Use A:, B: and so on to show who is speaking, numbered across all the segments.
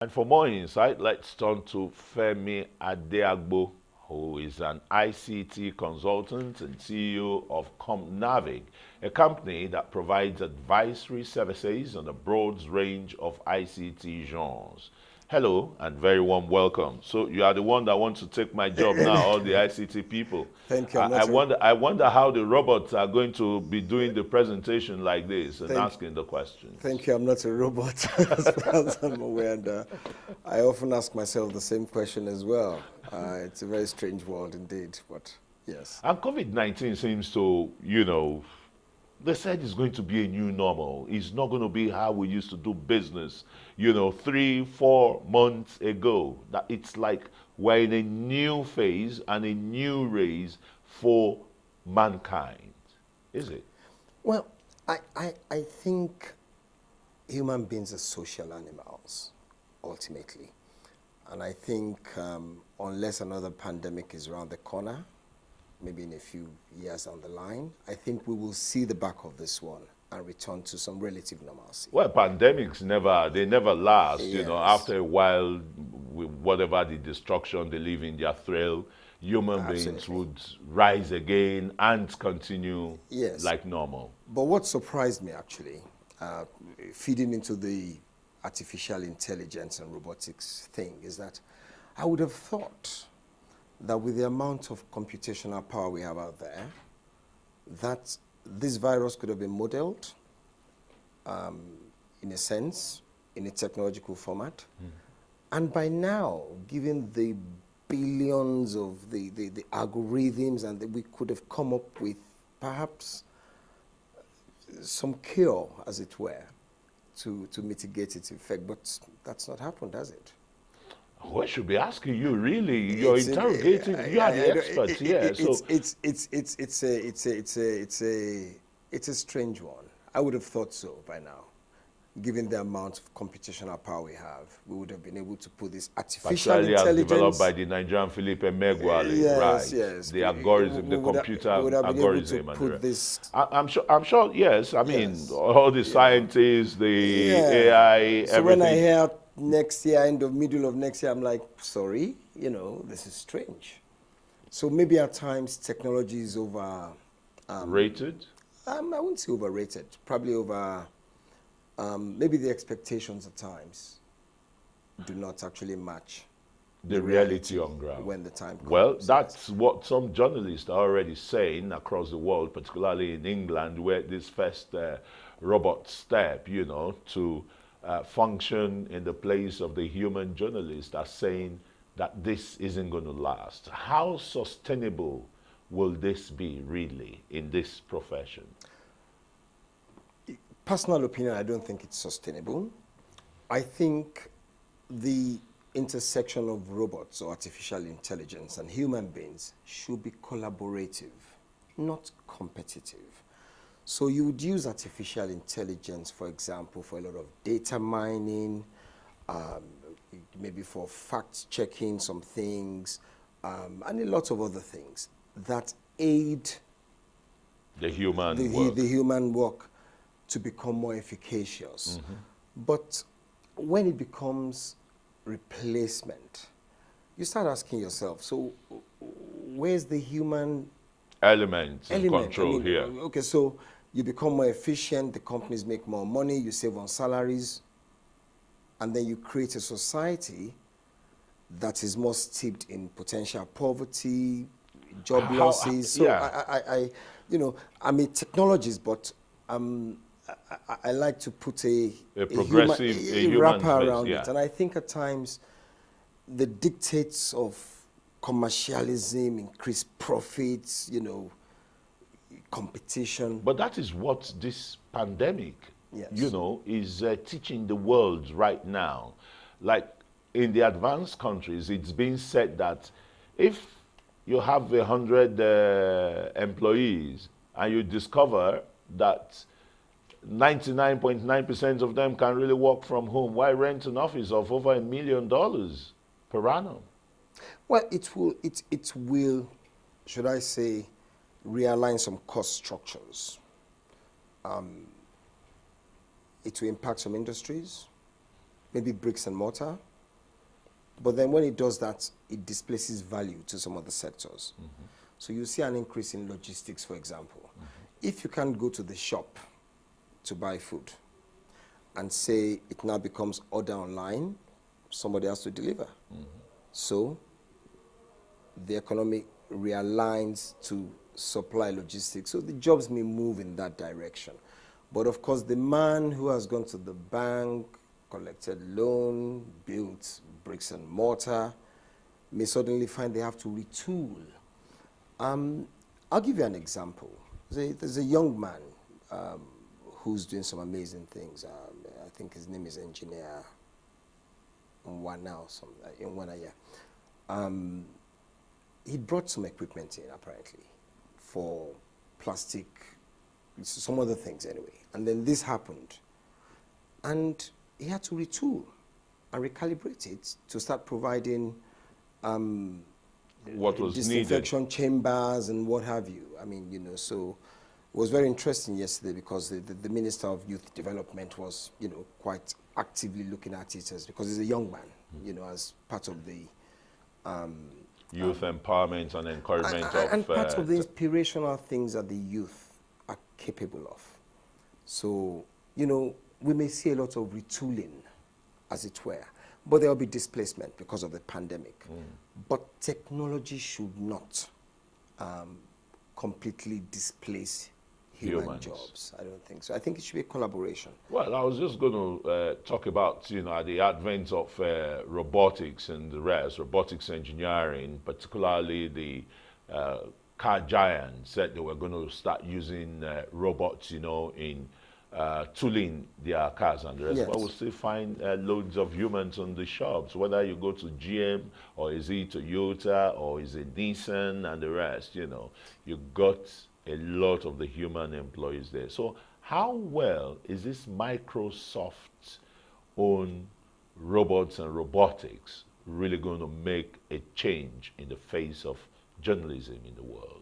A: And for more insight, let's turn to Femi Adeagbo, who is an ICT consultant and CEO of COMNAVIG, a company that provides advisory services on a broad range of ICT genres. Hello and very warm welcome. So you are the one that wants to take my job now, all the ICT people.
B: Thank you.
A: I wonder how the robots are going to be doing the presentation like this and
B: Thank,
A: asking the questions.
B: thank you. I'm not a robot, as far as I'm aware. And I often ask myself the same question as well. It's a very strange world indeed, but yes.
A: And COVID-19 seems to, they said it's going to be a new normal. It's not going to be how we used to do business, 3, 4 months ago. That it's like we're in a new phase and a new race for mankind. Is it?
B: Well, I think human beings are social animals, ultimately. And I think unless another pandemic is around the corner, maybe in a few years down the line, I think we will see the back of this one and return to some relative normalcy.
A: Well, pandemics never last.
B: Yes.
A: After a while, whatever the destruction they live in their thrill, human beings
B: Absolutely.
A: would rise again and continue
B: Yes.
A: like normal.
B: But what surprised me actually, feeding into the artificial intelligence and robotics thing, is that I would have thought that with the amount of computational power we have out there, that this virus could have been modeled in a sense, in a technological format. And by now, given the billions of the algorithms, and we could have come up with perhaps some cure, as it were, to mitigate its effect. But that's not happened, has it?
A: Well, I should be asking you, really. You're interrogating. You are the expert here.
B: It's a strange one. I would have thought so by now. Given the amount of computational power we have, we would have been able to put this artificial
A: Partially as
B: intelligence.
A: developed by the Nigerian Philippe Emeagwali,
B: Yes,
A: right?
B: yes.
A: The algorithm, the computer
B: we would have been able
A: algorithm,
B: to
A: and
B: put
A: the
B: this.
A: I'm sure. Yes, I mean,
B: Yes.
A: all the scientists, the AI,
B: So when I
A: everything.
B: hear next year, middle of next year, I'm like, sorry, this is strange. So maybe at times technology is over.
A: Rated?
B: I wouldn't say overrated. Probably over. Maybe the expectations at times do not actually match
A: The reality on ground.
B: when the time comes.
A: Well,
B: yes.
A: that's what some journalists are already saying across the world, particularly in England, where this first robot step, to function in the place of the human journalist, are saying that this isn't going to last. How sustainable will this be, really, in this profession?
B: Personal opinion, I don't think it's sustainable. I think the intersection of robots or artificial intelligence and human beings should be collaborative, not competitive. So you would use artificial intelligence, for example, for a lot of data mining, maybe for fact-checking some things, and a lot of other things that aid
A: The human work.
B: the human work to become more efficacious. But when it becomes replacement, you start asking yourself, so where's the human
A: Elements and
B: element?
A: control here.
B: Okay, so you become more efficient, the companies make more money, you save on salaries, and then you create a society that is more steeped in potential poverty, job losses. So
A: yeah.
B: I'm a technologist, but I like to put a
A: progressive, a human
B: wrapper
A: face,
B: around
A: yeah.
B: it. And I think at times the dictates of commercialism, increased profits, competition.
A: But that is what this pandemic,
B: Yes.
A: is teaching the world right now. Like in the advanced countries, it's been said that if you have 100 employees and you discover that 99.9% of them can really work from home, why rent an office of over $1 million per annum?
B: Well, it will, should I say, realign some cost structures. It will impact some industries, maybe bricks and mortar, But then when it does that, it displaces value to some other sectors. So you see an increase in logistics, for example. If you can't go to the shop to buy food and say it now becomes order online, somebody has to deliver. So the economy realigns to supply logistics. So the jobs may move in that direction. But of course, the man who has gone to the bank, collected loan, built bricks and mortar, may suddenly find they have to retool. I'll give you an example. There's a young man who's doing some amazing things. I think his name is Engineer Nwana or something, in Nwana. He brought some equipment in, apparently, for plastic, some other things anyway. And then this happened. And he had to retool and recalibrate it to start providing
A: what was
B: disinfection
A: needed.
B: chambers and what have you. I mean, you know, so it was very interesting yesterday because the Minister of Youth Development was, you know, quite actively looking at it as, because he's a young man, you know, as part of the
A: Youth empowerment and encouragement
B: and part of the inspirational things that the youth are capable of. So, you know, we may see a lot of retooling, as it were, but there will be displacement because of the pandemic. But technology should not completely displace human jobs. I don't think so. I think it should be a collaboration.
A: Well, I was just going to talk about, you know, the advent of robotics and the rest, robotics engineering, particularly the car giants said they were going to start using robots, you know, in tooling their cars and the rest.
B: Yes.
A: But we'll still find loads of humans on the shops, whether you go to GM or is it Toyota or is it Nissan and the rest, you know, you got a lot of the human employees there. So how well is this Microsoft's own robots and robotics really going to make a change in the face of journalism in the world?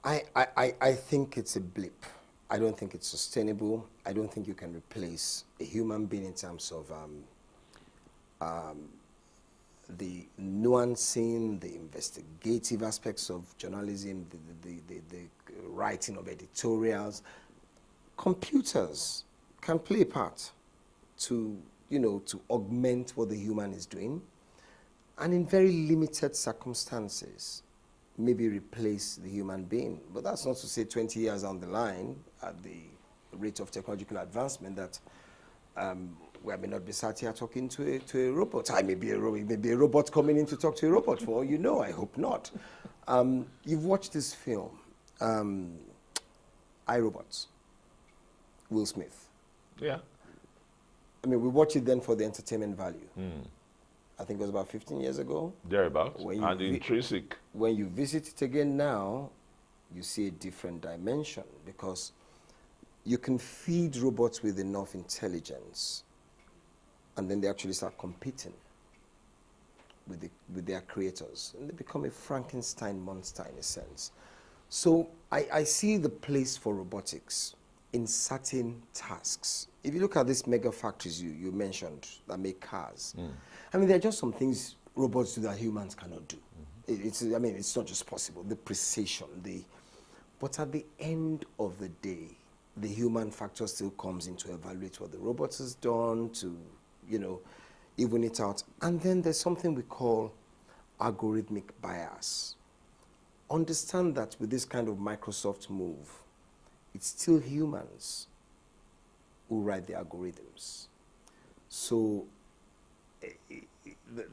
B: I think it's a blip. I don't think it's sustainable. I don't think you can replace a human being in terms of the nuancing, the investigative aspects of journalism, the writing of editorials. Computers can play a part to, you know, to augment what the human is doing, and in very limited circumstances, maybe replace the human being. But that's not to say 20 years down the line, at the rate of technological advancement, that we may not be sat here talking to a robot. I may be a robot coming in to talk to a robot, for all you know. I hope not. You've watched this film, iRobots, Will Smith.
A: Yeah.
B: I mean, we watched it then for the entertainment value. I think it was about 15 years ago.
A: Thereabouts. And intrinsic.
B: When you visit it again now, you see a different dimension, because you can feed robots with enough intelligence, and then they actually start competing with their creators, and they become a Frankenstein monster in a sense. So I see the place for robotics in certain tasks. If you look at these mega factories you mentioned that make cars, I mean, there are just some things robots do that humans cannot do. I mean, it's not just possible. The precision, but at the end of the day, the human factor still comes in to evaluate what the robot has done, to, you know, even it out. And then there's something we call algorithmic bias. Understand that with this kind of Microsoft move, it's still humans who write the algorithms. So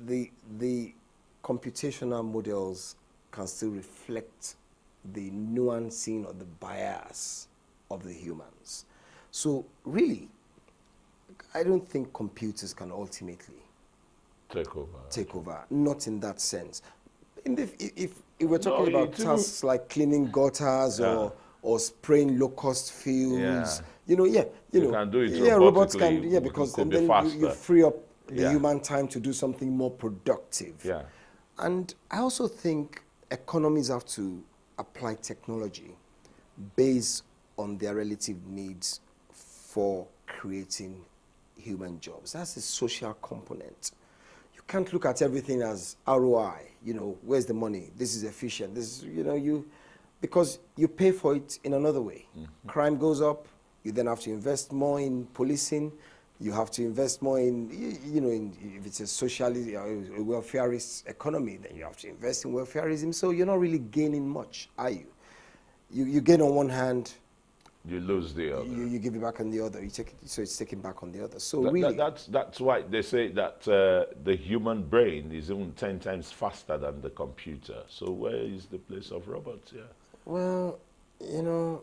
B: the computational models can still reflect the nuancing or the bias of the humans. So really, I don't think computers can ultimately take over. Not in that sense. If we're talking about tasks like cleaning gutters or spraying low-cost fields, you know, you
A: can do it
B: robots can, because
A: then
B: you free up the human time to do something more productive.
A: Yeah.
B: And I also think economies have to apply technology based on their relative needs for creating human jobs. That's a social component. can't look at everything as ROI. You know, where's the money? This is efficient. This is, you know, because you pay for it in another way. Crime goes up. You then have to invest more in policing. You have to invest more in, you know, if it's a socialist, a welfareist economy, then you have to invest in welfareism. So you're not really gaining much, are you? You gain on one hand,
A: you lose the other.
B: you give it back on the other. You take it, so it's taken back on the other. So
A: that's why they say that the human brain is even 10 times faster than the computer. So where is the place of robots? Yeah.
B: Well, you know,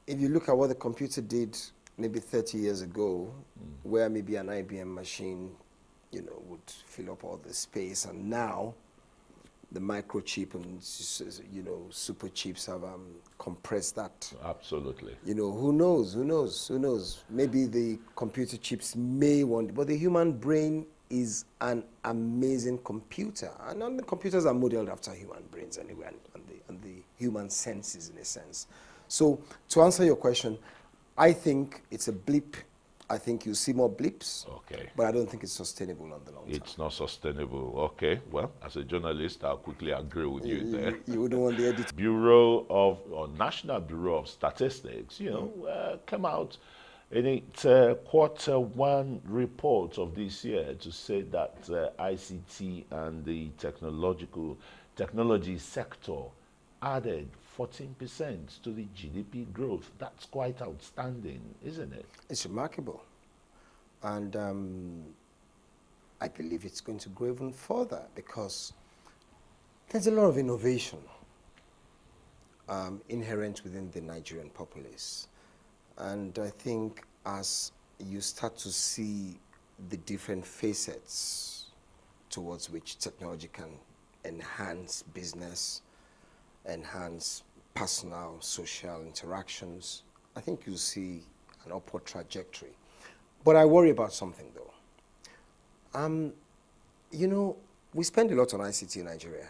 B: if you look at what the computer did maybe 30 years ago, where maybe an IBM machine, you know, would fill up all the space, and now the microchip and, you know, super chips have compressed that.
A: Absolutely.
B: You know, who knows? Maybe the computer chips may want, but the human brain is an amazing computer. And all the computers are modeled after human brains anyway, and the human senses in a sense. So to answer your question, I think it's a blip. I think you see more blips,
A: Okay.
B: but I don't think it's sustainable on the long term.
A: It's not sustainable. Okay. Well, as a journalist, I'll quickly agree with you there.
B: You wouldn't want the edit.
A: National Bureau of Statistics, you know, came out in its quarter one report of this year to say that ICT and the technology sector added 14% to the GDP growth. That's quite outstanding, isn't it?
B: It's remarkable. And I believe it's going to grow even further because there's a lot of innovation inherent within the Nigerian populace. And I think as you start to see the different facets towards which technology can enhance business, enhance personal, social interactions, I think you'll see an upward trajectory. But I worry about something though. You know, we spend a lot on ICT in Nigeria,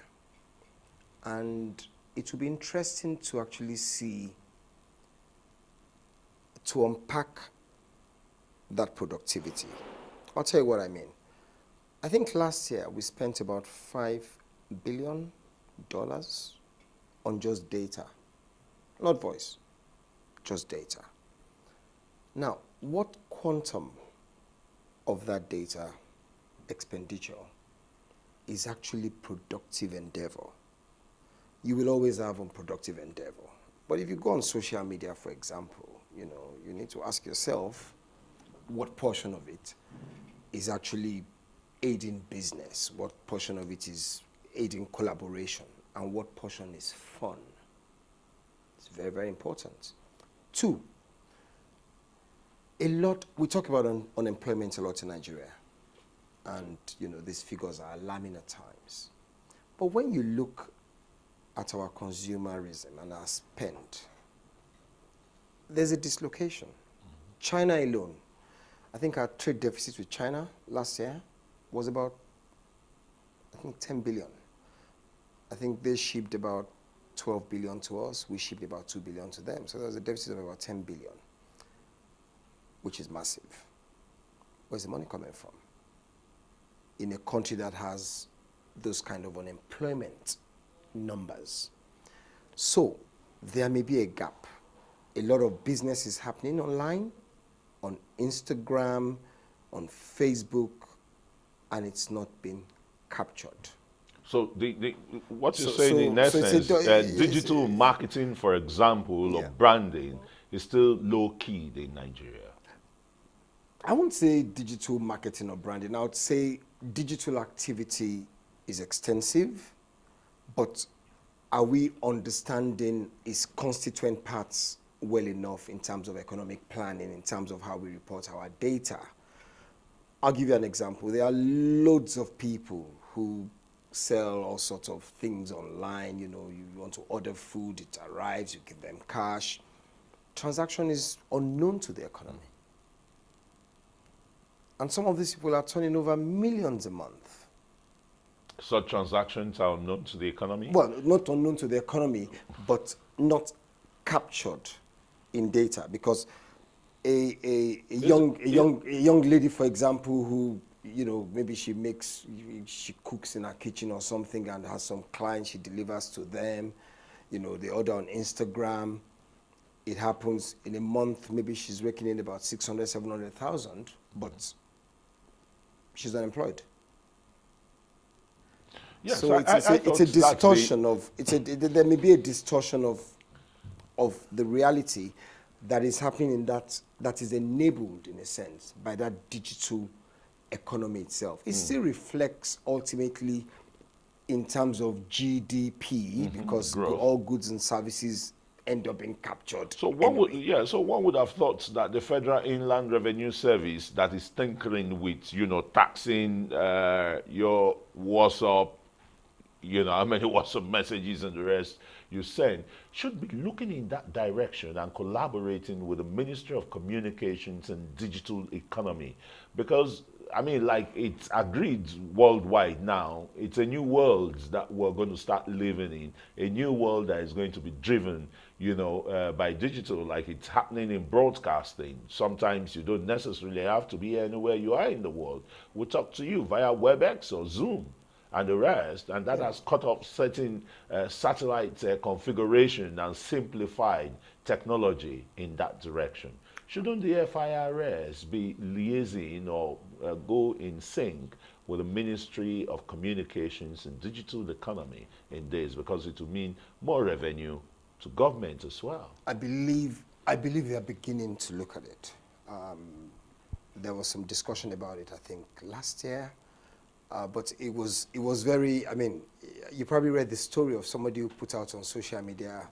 B: and it will be interesting to actually see, to unpack that productivity. I'll tell you what I mean. I think last year we spent about $5 billion on just data, not voice, just data. Now, what quantum of that data expenditure is actually productive endeavor? You will always have unproductive endeavor. But if you go on social media, for example, you know, you need to ask yourself what portion of it is actually aiding business, what portion of it is aiding collaboration, and what portion is fun. It's very, very important. Two, we talk about unemployment a lot in Nigeria, and you know, these figures are alarming at times. But when you look at our consumerism and our spend, there's a dislocation. China alone, I think our trade deficit with China last year was about, I think, 10 billion. I think they shipped about 12 billion to us. We shipped about 2 billion to them. So there's a deficit of about 10 billion, which is massive. Where's the money coming from? In a country that has those kind of unemployment numbers. So there may be a gap. A lot of business is happening online, on Instagram, on Facebook, and it's not been captured.
A: So what you're saying in essence, digital marketing, for example, or branding is still low-key in Nigeria.
B: I wouldn't say digital marketing or branding. I would say digital activity is extensive, but are we understanding its constituent parts well enough in terms of economic planning, in terms of how we report our data? I'll give you an example. There are loads of people who sell all sorts of things online. You know, you want to order food, it arrives, you give them cash. Transaction is unknown to the economy. And some of these people are turning over millions a month.
A: So transactions are unknown to the economy?
B: Well, not unknown to the economy, but not captured in data, because a young lady, for example, who you know, maybe she cooks in her kitchen or something and has some clients, she delivers to them, you know, they order on Instagram. It happens in a month, maybe she's raking in about 600, 700,000, but she's unemployed.
A: Yes,
B: So it's a distortion of, there may be a distortion of the reality that is happening in that is enabled, in a sense, by that digital economy itself. It still reflects ultimately in terms of GDP, because
A: growth.
B: all goods and services end up being captured.
A: So one would have thought that the Federal Inland Revenue Service that is tinkering with, you know, taxing your WhatsApp, you know, how many WhatsApp messages and the rest you send, should be looking in that direction and collaborating with the Ministry of Communications and Digital Economy. Because, I mean, like, it's agreed worldwide now, it's a new world that we're going to start living in, a new world that is going to be driven, you know, by digital, like it's happening in broadcasting. Sometimes you don't necessarily have to be anywhere you are in the world. We talk to you via WebEx or Zoom and the rest, and that has cut off certain satellite configuration and simplified technology in that direction. Shouldn't the FIRS be liaising or go in sync with the Ministry of Communications and Digital Economy in this, because it will mean more revenue to government as well? I
B: believe they are beginning to look at it. There was some discussion about it, I think, last year. But it was very, I mean, you probably read the story of somebody who put out on social media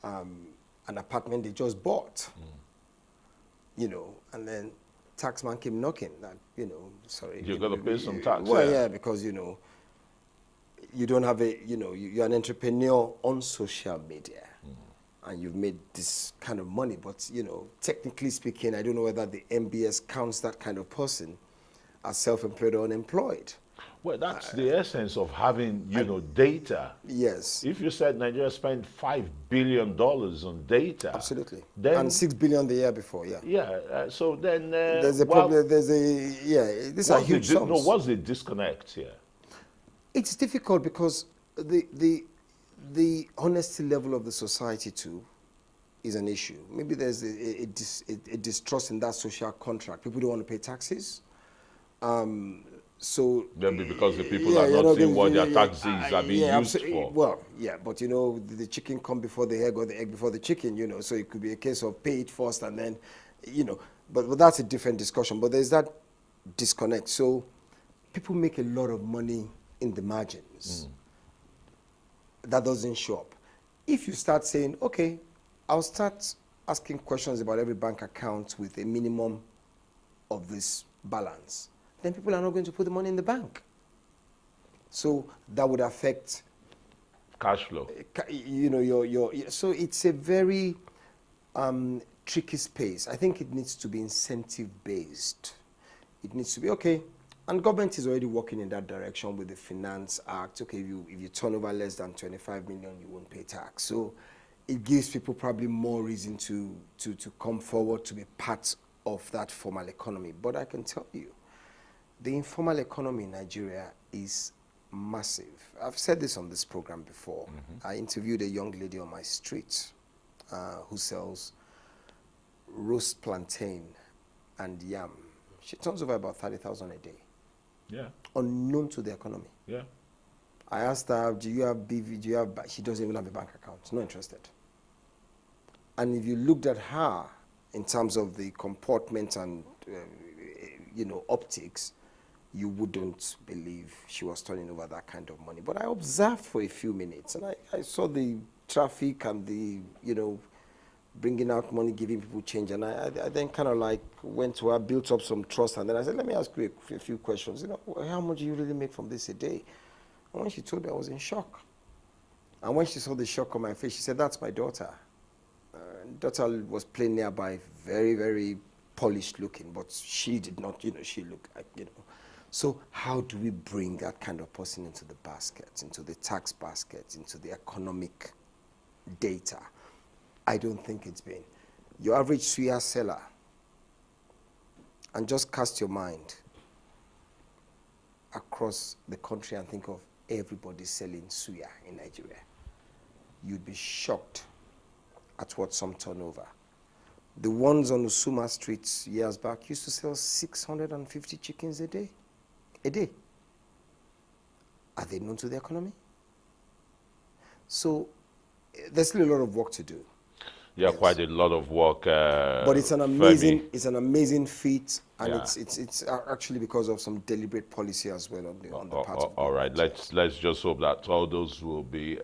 B: an apartment they just bought, you know, and then taxman came knocking that, you know, sorry.
A: You're going to pay some tax.
B: Well, yeah, because, you know, you don't have you're an entrepreneur on social media. And you've made this kind of money, but, you know, technically speaking, I don't know whether the MBS counts that kind of person as self-employed or unemployed.
A: Well, that's the essence of having, you know, data.
B: Yes.
A: If you said Nigeria spent $5 billion on data.
B: Absolutely.
A: Then,
B: and $6 billion the year before, yeah.
A: Yeah, so then...
B: there's a problem, these are huge sums.
A: No, what's the disconnect here?
B: It's difficult because the honesty level of the society too is an issue. Maybe there's a distrust in that social contract. People don't want to pay taxes. So
A: maybe because the people are not seeing what their taxes are being used for.
B: Well, yeah, but you know, the chicken come before the egg or the egg before the chicken, you know, so it could be a case of pay it first and then, you know, but that's a different discussion. But there's that disconnect. So people make a lot of money in the margins. That doesn't show up. If you start saying, okay, I'll start asking questions about every bank account with a minimum of this balance, then people are not going to put the money in the bank. So that would affect
A: cash flow.
B: You know, so it's a very tricky space. I think it needs to be incentive-based. It needs to be, okay, and government is already working in that direction with the Finance Act. Okay, if you turn over less than 25 million, you won't pay tax. So it gives people probably more reason to come forward to be part of that formal economy. But I can tell you, the informal economy in Nigeria is massive. I've said this on this program before. I interviewed a young lady on my street who sells roast plantain and yam. She turns over about 30,000 a day.
A: Yeah.
B: Unknown to the economy.
A: Yeah.
B: I asked her, do you have BV? Do you have? She doesn't even have a bank account. Not interested. And if you looked at her in terms of the comportment and you know, optics, you wouldn't believe she was turning over that kind of money. But I observed for a few minutes, and I saw the traffic and the, you know, bringing out money, giving people change. And I then kind of like went to her, built up some trust, and then I said, let me ask you a few questions. You know, how much do you really make from this a day? And when she told me, I was in shock. And when she saw the shock on my face, she said, that's my daughter. Daughter was playing nearby, very, very polished looking, but she did not, you know, she looked like, you know. So how do we bring that kind of person into the basket, into the tax basket, into the economic data? I don't think it's been. Your average suya seller, and just cast your mind, across the country and think of everybody selling suya in Nigeria. You'd be shocked at what some turnover. The ones on Usuma streets years back used to sell 650 chickens a day. A day. Are they known to the economy? So there's still a lot of work to do.
A: Yeah,
B: Yes.
A: quite a lot of work.
B: But it's an amazing feat, and
A: Yeah.
B: it's actually because of some deliberate policy as well on the part of
A: all right,
B: government.
A: let's just hope that all those will be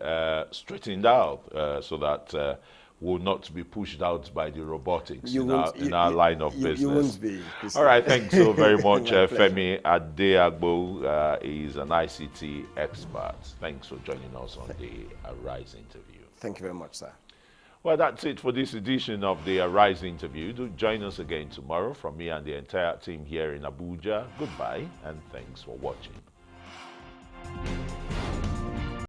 A: straightened out so that will not be pushed out by the robotics in our line of business.
B: You won't be.
A: All right, thanks so very much,
B: My pleasure.
A: Femi Adeagbo. Is an ICT expert. Thanks for joining us on the Arise interview.
B: Thank you very much, sir.
A: Well, that's it for this edition of the Arise interview. Do join us again tomorrow from me and the entire team here in Abuja. Goodbye, and thanks for watching.